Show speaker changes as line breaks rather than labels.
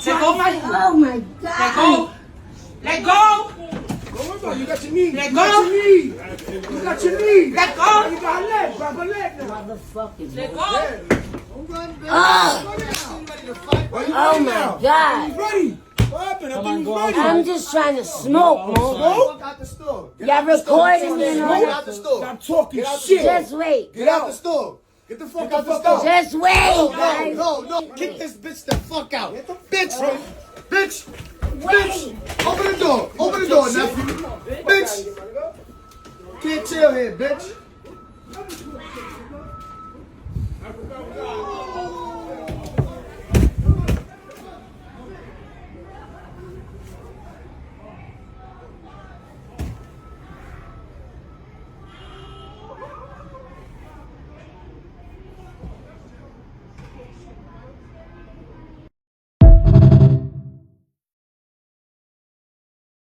Let go, man.
Oh my God.
Let go. Let go.
Don't worry about it. You got your knee.
Let
You
go.
got your knee. You got your knee.
Let go.
Now you got a leg. Grab a leg now.
Motherfucking.
Let go.
Don't run, baby.
Oh.
Ready to fight? Why you
Oh
ready
my
now?
God.
He's ready. What happened? I think he's ready.
I'm just trying to smoke, man.
Smoke out the store.
Y'all recording me and all
Get
that?
out the store. Stop talking shit.
Just wait.
Get out the store. Get the fuck out the store.
Just wait, guys.
No. Kick this bitch the fuck out. Bitch. Bitch.
Wait.
Open the door. Open the door, nephew. Bitch. Can't chill here, bitch.